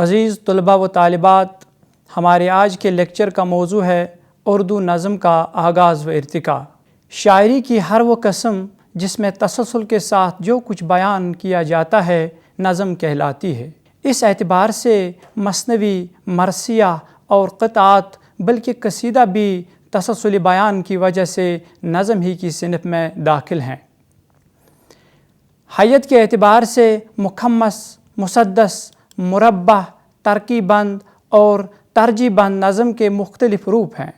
عزیز طلباء و طالبات، ہمارے آج کے لیکچر کا موضوع ہے اردو نظم کا آغاز و ارتقاء۔ شاعری کی ہر وہ قسم جس میں تسلسل کے ساتھ جو کچھ بیان کیا جاتا ہے نظم کہلاتی ہے۔ اس اعتبار سے مثنوی، مرثیہ اور قطعات بلکہ قصیدہ بھی تسلسل بیان کی وجہ سے نظم ہی کی صنف میں داخل ہیں۔ حیت کے اعتبار سے مخمس، مسدس، مربع، ترکیب بند اور ترجیح بند نظم کے مختلف روپ ہیں۔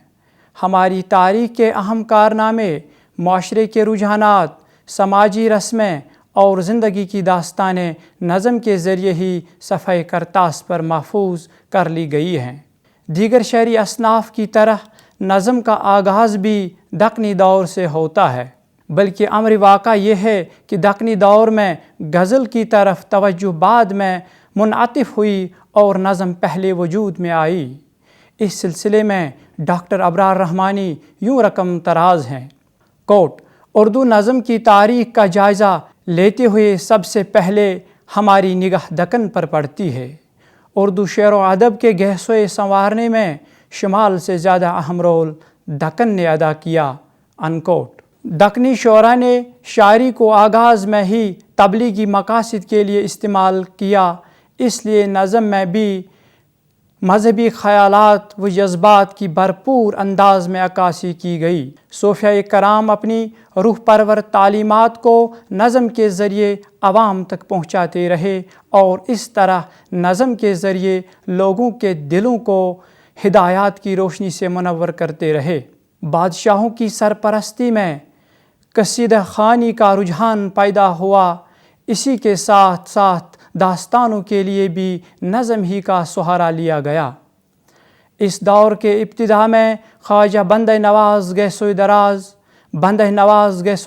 ہماری تاریخ کے اہم کارنامے، معاشرے کے رجحانات، سماجی رسمیں اور زندگی کی داستانیں نظم کے ذریعے ہی صفحہ کرتاس پر محفوظ کر لی گئی ہیں۔ دیگر شعری اصناف کی طرح نظم کا آغاز بھی دکنی دور سے ہوتا ہے، بلکہ امر واقع یہ ہے کہ دکنی دور میں غزل کی طرف توجہ بعد میں منعطف ہوئی اور نظم پہلے وجود میں آئی۔ اس سلسلے میں ڈاکٹر ابرار رحمانی یوں رقم طراز ہیں: اردو نظم کی تاریخ کا جائزہ لیتے ہوئے سب سے پہلے ہماری نگاہ دکن پر پڑتی ہے۔ اردو شعر و ادب کے گہسوئے سنوارنے میں شمال سے زیادہ اہم رول دکن نے ادا کیا۔ دکنی شعراء نے شاعری کو آغاز میں ہی تبلیغی مقاصد کے لیے استعمال کیا، اس لیے نظم میں بھی مذہبی خیالات و جذبات کی بھرپور انداز میں عکاسی کی گئی۔ صوفیہ کرام اپنی روح پرور تعلیمات کو نظم کے ذریعے عوام تک پہنچاتے رہے اور اس طرح نظم کے ذریعے لوگوں کے دلوں کو ہدایات کی روشنی سے منور کرتے رہے۔ بادشاہوں کی سرپرستی میں قصیدہ خوانی کا رجحان پیدا ہوا، اسی کے ساتھ ساتھ داستانوں کے لیے بھی نظم ہی کا سہارا لیا گیا۔ اس دور کے ابتدا میں خواجہ بندہ نواز گیس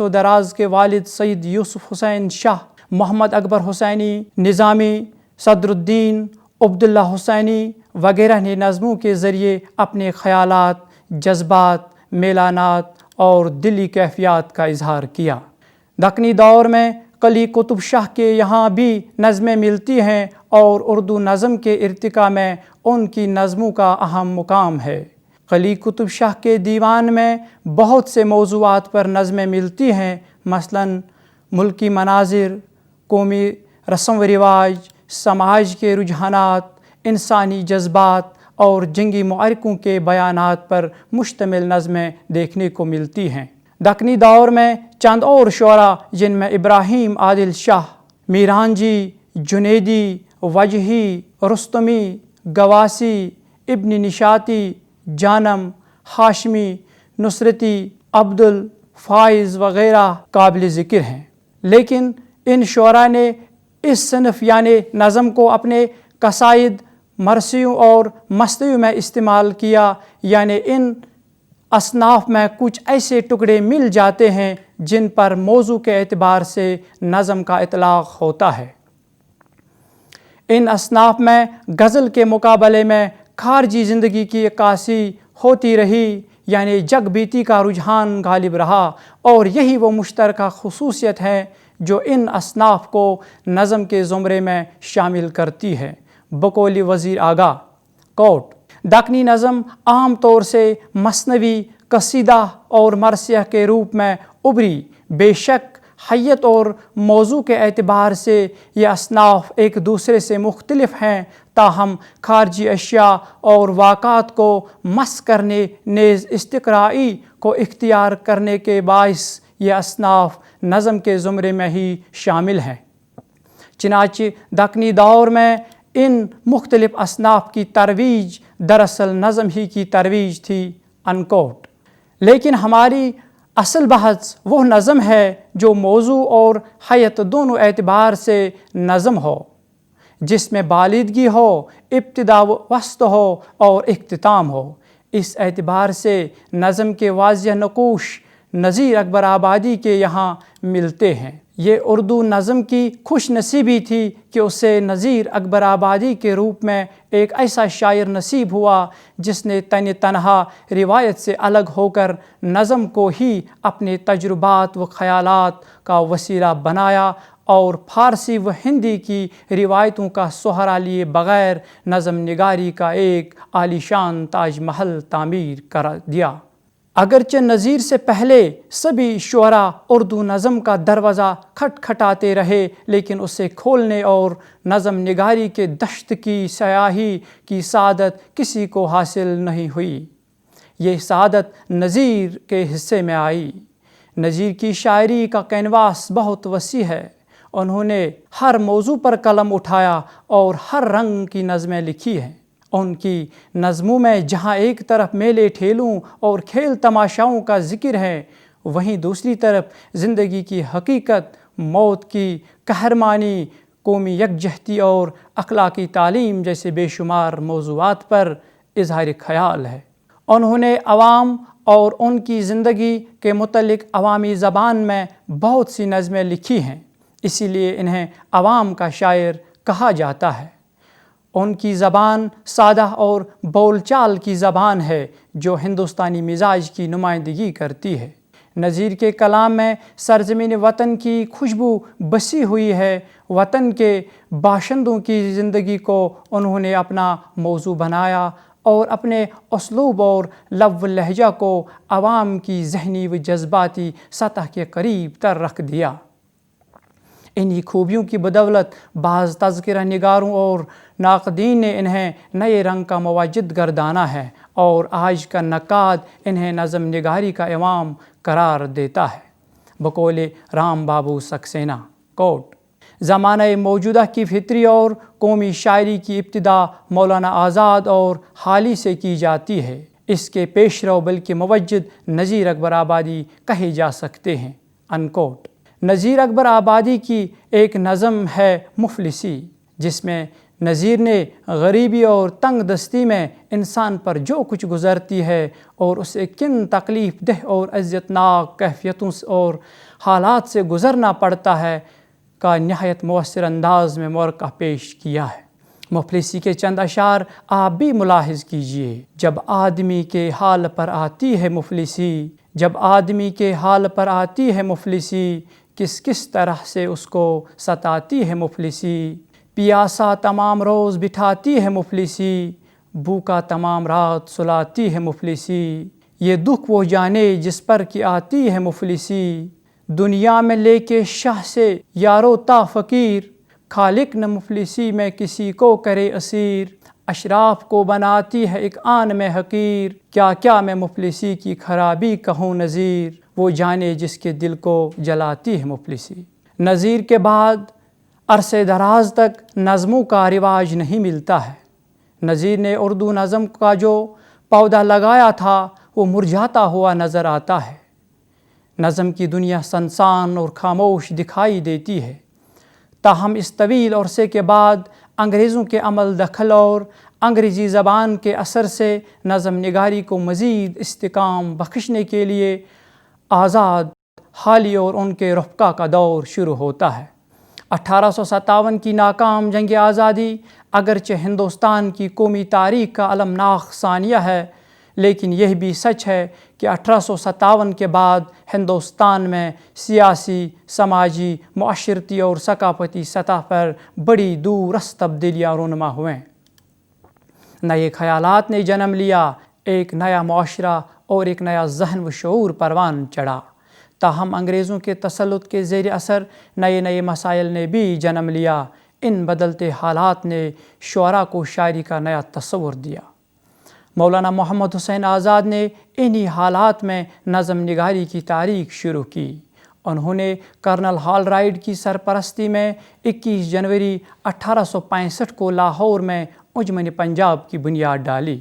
و دراز کے والد سید یوسف حسین شاہ، محمد اکبر حسینی نظامی، صدر الدین عبداللہ حسینی وغیرہ نے نظموں کے ذریعے اپنے خیالات، جذبات، میلانات اور دلی کیفیات کا اظہار کیا۔ دکنی دور میں قلی قطب شاہ کے یہاں بھی نظمیں ملتی ہیں اور اردو نظم کے ارتقاء میں ان کی نظموں کا اہم مقام ہے۔ قلی قطب شاہ کے دیوان میں بہت سے موضوعات پر نظمیں ملتی ہیں، مثلاً ملکی مناظر، قومی رسم و رواج، سماج کے رجحانات، انسانی جذبات اور جنگی معرکوں کے بیانات پر مشتمل نظمیں دیکھنے کو ملتی ہیں۔ دکنی دور میں چند اور شعراء جن میں ابراہیم عادل شاہ، میرانجی، جنیدی، وجہی، رستمی، گواسی، ابن نشاطی، جانم، ہاشمی، نصرتی، عبدالفائز وغیرہ قابل ذکر ہیں۔ لیکن ان شعراء نے اس صنف یعنی نظم کو اپنے قصائد، مرثیوں اور مثنوی میں استعمال کیا، یعنی ان اصناف میں کچھ ایسے ٹکڑے مل جاتے ہیں جن پر موضوع کے اعتبار سے نظم کا اطلاق ہوتا ہے۔ ان اصناف میں غزل کے مقابلے میں خارجی زندگی کی عکاسی ہوتی رہی، یعنی جگ بیتی کا رجحان غالب رہا، اور یہی وہ مشترکہ خصوصیت ہے جو ان اصناف کو نظم کے زمرے میں شامل کرتی ہے۔ بقول وزیر آگا: دکنی نظم عام طور سے مثنوی، قصیدہ اور مرثیہ کے روپ میں ابھری۔ بے شک حیت اور موضوع کے اعتبار سے یہ اصناف ایک دوسرے سے مختلف ہیں، تاہم خارجی اشیاء اور واقعات کو مس کرنے نیز استقرائی کو اختیار کرنے کے باعث یہ اصناف نظم کے زمرے میں ہی شامل ہیں۔ چنانچہ دکنی دور میں ان مختلف اصناف کی ترویج دراصل نظم ہی کی ترویج تھی۔ لیکن ہماری اصل بحث وہ نظم ہے جو موضوع اور حیت دونوں اعتبار سے نظم ہو، جس میں بالیدگی ہو، ابتدا و وسط ہو اور اختتام ہو۔ اس اعتبار سے نظم کے واضح نقوش نظیر اکبر آبادی کے یہاں ملتے ہیں۔ یہ اردو نظم کی خوش نصیبی تھی کہ اسے نظیر اکبر آبادی کے روپ میں ایک ایسا شاعر نصیب ہوا جس نے تنہا روایت سے الگ ہو کر نظم کو ہی اپنے تجربات و خیالات کا وسیلہ بنایا اور فارسی و ہندی کی روایتوں کا سہرا لیے بغیر نظم نگاری کا ایک عالیشان تاج محل تعمیر کر دیا۔ اگرچہ نظیر سے پہلے سبھی شعراء اردو نظم کا دروازہ کھٹکھٹاتے رہے، لیکن اسے کھولنے اور نظم نگاری کے دشت کی سیاحی کی سعادت کسی کو حاصل نہیں ہوئی۔ یہ سعادت نظیر کے حصے میں آئی۔ نظیر کی شاعری کا کینواس بہت وسیع ہے۔ انہوں نے ہر موضوع پر قلم اٹھایا اور ہر رنگ کی نظمیں لکھی ہیں۔ ان کی نظموں میں جہاں ایک طرف میلے ٹھیلوں اور کھیل تماشاؤں کا ذکر ہے، وہیں دوسری طرف زندگی کی حقیقت، موت کی قہرمانی، قومی یکجہتی اور اخلاقی تعلیم جیسے بے شمار موضوعات پر اظہار خیال ہے۔ انہوں نے عوام اور ان کی زندگی کے متعلق عوامی زبان میں بہت سی نظمیں لکھی ہیں، اسی لیے انہیں عوام کا شاعر کہا جاتا ہے۔ ان کی زبان سادہ اور بول چال کی زبان ہے جو ہندوستانی مزاج کی نمائندگی کرتی ہے۔ نظیر کے کلام میں سرزمین وطن کی خوشبو بسی ہوئی ہے۔ وطن کے باشندوں کی زندگی کو انہوں نے اپنا موضوع بنایا اور اپنے اسلوب اور لب و لہجہ کو عوام کی ذہنی و جذباتی سطح کے قریب تر رکھ دیا۔ انہی خوبیوں کی بدولت بعض تذکرہ نگاروں اور ناقدین نے انہیں نئے رنگ کا مواجد گردانا ہے، اور آج کا نقاد انہیں نظم نگاری کا امام قرار دیتا ہے۔ بقول رام بابو سکسینہ، کوٹ: زمانہ موجودہ کی فطری اور قومی شاعری کی ابتدا مولانا آزاد اور حالی سے کی جاتی ہے۔ اس کے پیشرو بلکہ موجد نذیر اکبر آبادی کہے جا سکتے ہیں۔ انکوٹ۔ نذیر اکبر آبادی کی ایک نظم ہے مفلسی، جس میں نذیر نے غریبی اور تنگ دستی میں انسان پر جو کچھ گزرتی ہے اور اسے کن تکلیف دہ اور اذیت ناک کیفیتوں اور حالات سے گزرنا پڑتا ہے کا نہایت مؤثر انداز میں مرقع پیش کیا ہے۔ مفلسی کے چند اشعار آپ بھی ملاحظ کیجئے۔ جب آدمی کے حال پر آتی ہے مفلسی، جب آدمی کے حال پر آتی ہے مفلسی، کس کس طرح سے اس کو ستاتی ہے مفلسی۔ پیاسا تمام روز بٹھاتی ہے مفلسی، بھوکا تمام رات سلاتی ہے مفلسی۔ یہ دکھ وہ جانے جس پر کہ آتی ہے مفلسی، دنیا میں لے کے شاہ سے یارو تا فقیر، خالق نہ مفلسی میں کسی کو کرے اسیر۔ اشراف کو بناتی ہے ایک آن میں حقیر، کیا کیا میں مفلسی کی خرابی کہوں نذیر، وہ جانے جس کے دل کو جلاتی ہے مفلسی۔ نذیر کے بعد عرصے دراز تک نظموں کا رواج نہیں ملتا ہے۔ نذیر نے اردو نظم کا جو پودا لگایا تھا وہ مرجھاتا ہوا نظر آتا ہے۔ نظم کی دنیا سنسان اور خاموش دکھائی دیتی ہے۔ تاہم اس طویل عرصے کے بعد انگریزوں کے عمل دخل اور انگریزی زبان کے اثر سے نظم نگاری کو مزید استحکام بخشنے کے لیے آزاد، حالی اور ان کے رفقا کا دور شروع ہوتا ہے۔ 1857 کی ناکام جنگ آزادی اگرچہ ہندوستان کی قومی تاریخ کا المناک ثانیہ ہے، لیکن یہ بھی سچ ہے کہ 1857 کے بعد ہندوستان میں سیاسی، سماجی، معاشرتی اور ثقافتی سطح پر بڑی دوررس تبدیلیاں رونما ہوئیں۔ نئے خیالات نے جنم لیا، ایک نیا معاشرہ اور ایک نیا ذہن و شعور پروان چڑھا۔ تاہم انگریزوں کے تسلط کے زیر اثر نئے نئے مسائل نے بھی جنم لیا۔ ان بدلتے حالات نے شعراء کو شاعری کا نیا تصور دیا۔ مولانا محمد حسین آزاد نے انہی حالات میں نظم نگاری کی تاریخ شروع کی۔ انہوں نے کرنل ہال رائڈ کی سرپرستی میں 21 جنوری 1865 کو لاہور میں انجمن پنجاب کی بنیاد ڈالی۔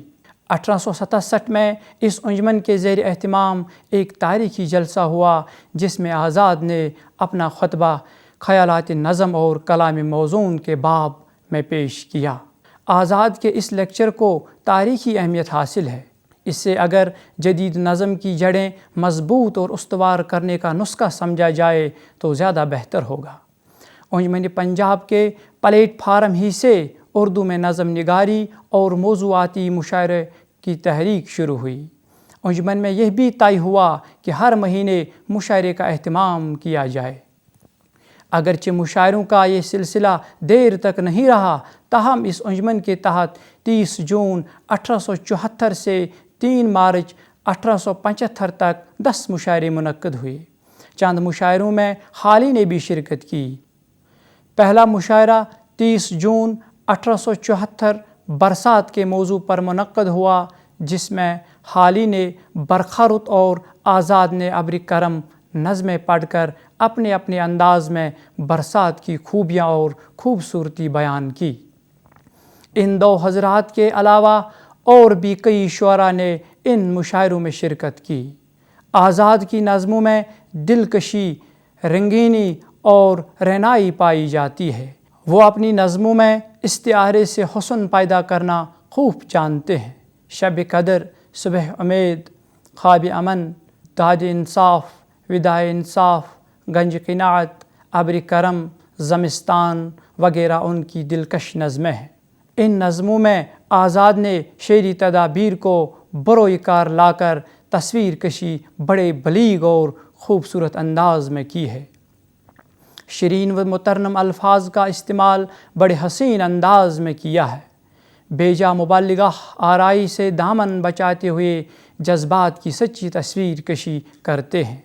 1867 میں اس انجمن کے زیر اہتمام ایک تاریخی جلسہ ہوا، جس میں آزاد نے اپنا خطبہ خیالات نظم اور کلام موزون کے باب میں پیش کیا۔ آزاد کے اس لیکچر کو تاریخی اہمیت حاصل ہے۔ اس سے اگر جدید نظم کی جڑیں مضبوط اور استوار کرنے کا نسخہ سمجھا جائے تو زیادہ بہتر ہوگا۔ انجمن پنجاب کے پلیٹ فارم ہی سے اردو میں نظم نگاری اور موضوعاتی مشاعرے کی تحریک شروع ہوئی۔ انجمن میں یہ بھی طے ہوا کہ ہر مہینے مشاعرے کا اہتمام کیا جائے۔ اگرچہ مشاعروں کا یہ سلسلہ دیر تک نہیں رہا، تاہم اس انجمن کے تحت 30 جون 1874 سے 3 مارچ 1875 تک 10 مشاعرے منعقد ہوئے۔ چند مشاعروں میں حالی نے بھی شرکت کی۔ پہلا مشاعرہ 30 جون 1874 برسات کے موضوع پر منعقد ہوا، جس میں حالی نے برقع رت اور آزاد نے ابر کرم نظمیں پڑھ کر اپنے اپنے انداز میں برسات کی خوبیاں اور خوبصورتی بیان کی۔ ان 2 حضرات کے علاوہ اور بھی کئی شعراء نے ان مشاعروں میں شرکت کی۔ آزاد کی نظموں میں دلکشی، رنگینی اور رعنائی پائی جاتی ہے۔ وہ اپنی نظموں میں استعارے سے حسن پیدا کرنا خوب جانتے ہیں۔ شب قدر، صبح امید، خواب امن، داد انصاف، وداع انصاف، گنج قناعت، ابر کرم، زمستان وغیرہ ان کی دلکش نظمیں ہیں۔ ان نظموں میں آزاد نے شعری تدابیر کو بروئے کار لا کر تصویر کشی بڑے بلیغ اور خوبصورت انداز میں کی ہے۔ شیرین و مترنم الفاظ کا استعمال بڑے حسین انداز میں کیا ہے۔ بیجا مبالغہ آرائی سے دامن بچاتے ہوئے جذبات کی سچی تصویر کشی کرتے ہیں۔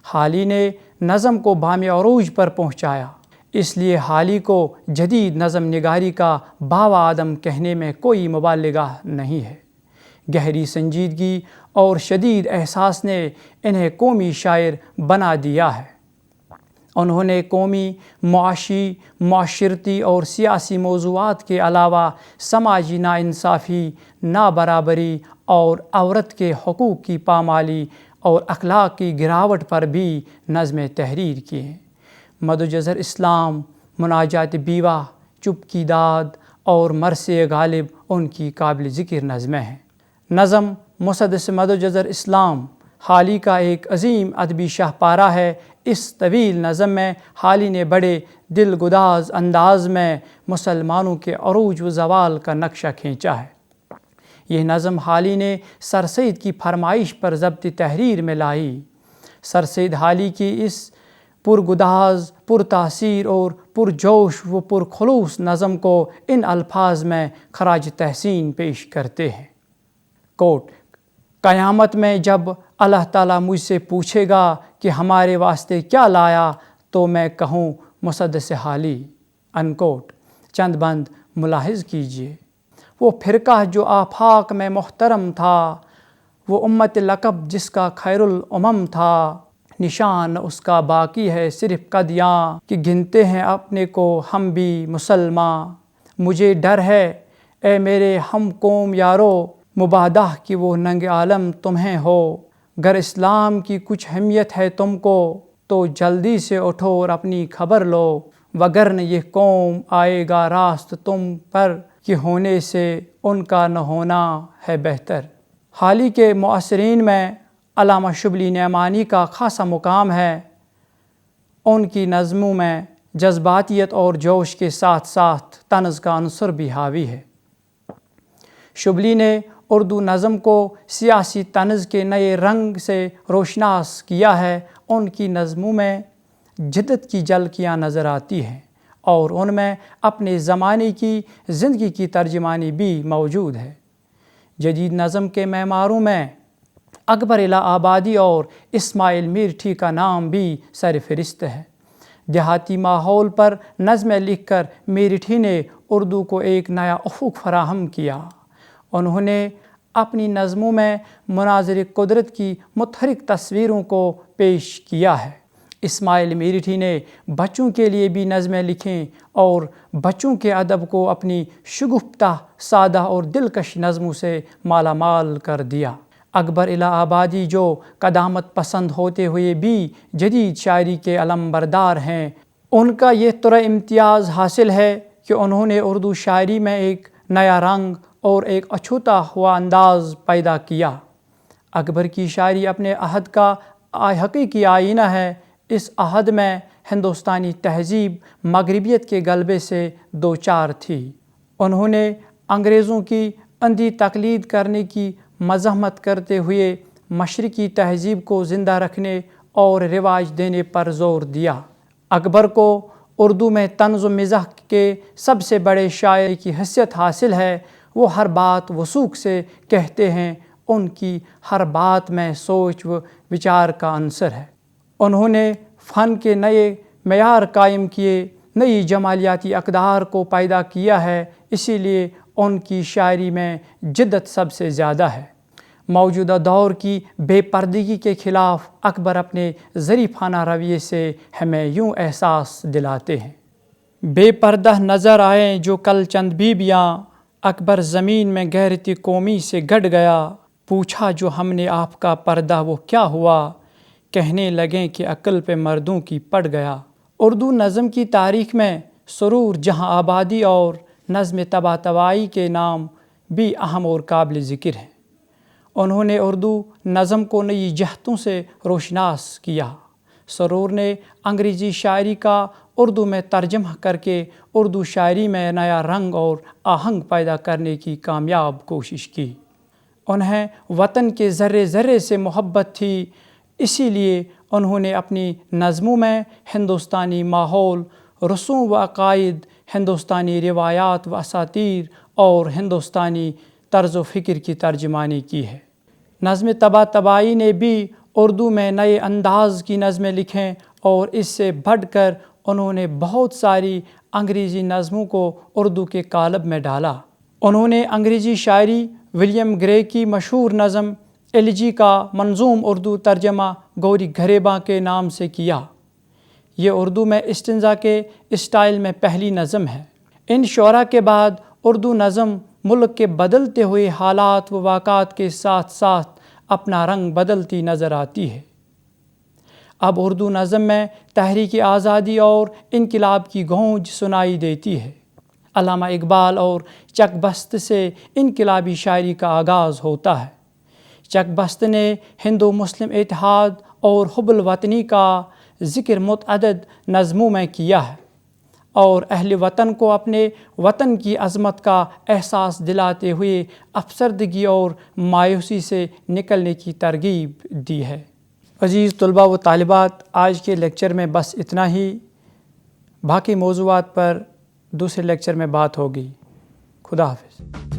حالی نے نظم کو بام عروج پر پہنچایا، اس لیے حالی کو جدید نظم نگاری کا باوا آدم کہنے میں کوئی مبالغہ نہیں ہے۔ گہری سنجیدگی اور شدید احساس نے انہیں قومی شاعر بنا دیا ہے۔ انہوں نے قومی، معاشی، معاشرتی اور سیاسی موضوعات کے علاوہ سماجی ناانصافی، نابرابری اور عورت کے حقوق کی پامالی اور اخلاق کی گراوٹ پر بھی نظمیں تحریر کی ہیں۔ مد جزر اسلام، مناجات بیوہ، چپ کی داد اور مرث غالب ان کی قابل ذکر نظمیں ہیں۔ نظم مسدس مد جزر اسلام حالی کا ایک عظیم ادبی شاہپارہ ہے۔ اس طویل نظم میں حالی نے بڑے دل گداز انداز میں مسلمانوں کے عروج و زوال کا نقشہ کھینچا ہے۔ یہ نظم حالی نے سر سید کی فرمائش پر ضبط تحریر میں لائی۔ سر سید حالی کی اس پرگداز، پرتاثیر اور پرجوش و پرخلوص نظم کو ان الفاظ میں خراج تحسین پیش کرتے ہیں۔ کوٹ: قیامت میں جب اللہ تعالیٰ مجھ سے پوچھے گا کہ ہمارے واسطے کیا لایا تو میں کہوں مسدس حالی۔ انکوٹ۔ چند بند ملاحظ کیجیے۔ وہ فرقہ جو آفاق میں محترم تھا، وہ امت لقب جس کا خیر الامم تھا، نشان اس کا باقی ہے صرف قدیاں کہ گنتے ہیں اپنے کو ہم بھی مسلماں۔ مجھے ڈر ہے اے میرے ہم قوم یارو، مبادہ کہ وہ ننگ عالم تمہیں ہو۔ گر اسلام کی کچھ اہمیت ہے تم کو تو جلدی سے اٹھو اور اپنی خبر لو، وگرنہ یہ قوم آئے گا راست تم پر کہ ہونے سے ان کا نہ ہونا ہے بہتر۔ حالی کے معاصرین میں علامہ شبلی نعمانی کا خاصا مقام ہے۔ ان کی نظموں میں جذباتیت اور جوش کے ساتھ ساتھ طنز کا عنصر بھی حاوی ہے۔ شبلی نے اردو نظم کو سیاسی طنز کے نئے رنگ سے روشناس کیا ہے۔ ان کی نظموں میں جدت کی جھلکیاں نظر آتی ہیں اور ان میں اپنے زمانے کی زندگی کی ترجمانی بھی موجود ہے۔ جدید نظم کے معماروں میں اکبر الہ آبادی اور اسماعیل میرٹھی کا نام بھی سر فہرست ہے۔ دیہاتی ماحول پر نظمیں لکھ کر میرٹھی نے اردو کو ایک نیا افق فراہم کیا۔ انہوں نے اپنی نظموں میں مناظر قدرت کی متحرک تصویروں کو پیش کیا ہے۔ اسماعیل میرٹھی نے بچوں کے لیے بھی نظمیں لکھیں اور بچوں کے ادب کو اپنی شگفتہ، سادہ اور دلکش نظموں سے مالا مال کر دیا۔ اکبر الہ آبادی جو قدامت پسند ہوتے ہوئے بھی جدید شاعری کے علم بردار ہیں، ان کا یہ طرح امتیاز حاصل ہے کہ انہوں نے اردو شاعری میں ایک نیا رنگ اور ایک اچھوتا ہوا انداز پیدا کیا۔ اکبر کی شاعری اپنے عہد کا حقیقی آئینہ ہے۔ اس عہد میں ہندوستانی تہذیب مغربیت کے غلبے سے دوچار تھی۔ انہوں نے انگریزوں کی اندھی تقلید کرنے کی مزاحمت کرتے ہوئے مشرقی تہذیب کو زندہ رکھنے اور رواج دینے پر زور دیا۔ اکبر کو اردو میں طنز و مزاح کے سب سے بڑے شاعر کی حیثیت حاصل ہے۔ وہ ہر بات وثوق سے کہتے ہیں، ان کی ہر بات میں سوچ و وچار کا عنصر ہے۔ انہوں نے فن کے نئے معیار قائم کیے، نئی جمالیاتی اقدار کو پیدا کیا ہے، اسی لیے ان کی شاعری میں جدت سب سے زیادہ ہے۔ موجودہ دور کی بے پردگی کے خلاف اکبر اپنے ظریفانہ رویے سے ہمیں یوں احساس دلاتے ہیں۔ بے پردہ نظر آئیں جو کل چند بیبیاں، اکبر زمین میں غیرتی قومی سے گڑ گیا، پوچھا جو ہم نے آپ کا پردہ وہ کیا ہوا، کہنے لگیں کہ عقل پہ مردوں کی پڑ گیا۔ اردو نظم کی تاریخ میں سرور جہاں آبادی اور نظم طباطبائی کے نام بھی اہم اور قابل ذکر ہیں۔ انہوں نے اردو نظم کو نئی جہتوں سے روشناس کیا۔ سرور نے انگریزی شاعری کا اردو میں ترجمہ کر کے اردو شاعری میں نیا رنگ اور آہنگ پیدا کرنے کی کامیاب کوشش کی۔ انہیں وطن کے ذرے ذرے سے محبت تھی، اسی لیے انہوں نے اپنی نظموں میں ہندوستانی ماحول، رسوم و عقائد، ہندوستانی روایات و اساطیر اور ہندوستانی طرز و فکر کی ترجمانی کی ہے۔ نظم طباطبائی نے بھی اردو میں نئے انداز کی نظمیں لکھیں اور اس سے بڑھ کر انہوں نے بہت ساری انگریزی نظموں کو اردو کے قالب میں ڈالا۔ انہوں نے انگریزی شاعری ولیم گرے کی مشہور نظم ایلیجی کا منظوم اردو ترجمہ گوری گھریباں کے نام سے کیا۔ یہ اردو میں استنزا کے اسٹائل میں پہلی نظم ہے۔ ان شعراء کے بعد اردو نظم ملک کے بدلتے ہوئے حالات و واقعات کے ساتھ ساتھ اپنا رنگ بدلتی نظر آتی ہے۔ اب اردو نظم میں تحریک آزادی اور انقلاب کی گونج سنائی دیتی ہے۔ علامہ اقبال اور چک بست سے انقلابی شاعری کا آغاز ہوتا ہے۔ چک بست نے ہندو مسلم اتحاد اور حب الوطنی کا ذکر متعدد نظموں میں کیا ہے اور اہل وطن کو اپنے وطن کی عظمت کا احساس دلاتے ہوئے افسردگی اور مایوسی سے نکلنے کی ترغیب دی ہے۔ عزیز طلباء و طالبات، آج کے لیکچر میں بس اتنا ہی، باقی موضوعات پر دوسرے لیکچر میں بات ہوگی۔ خدا حافظ۔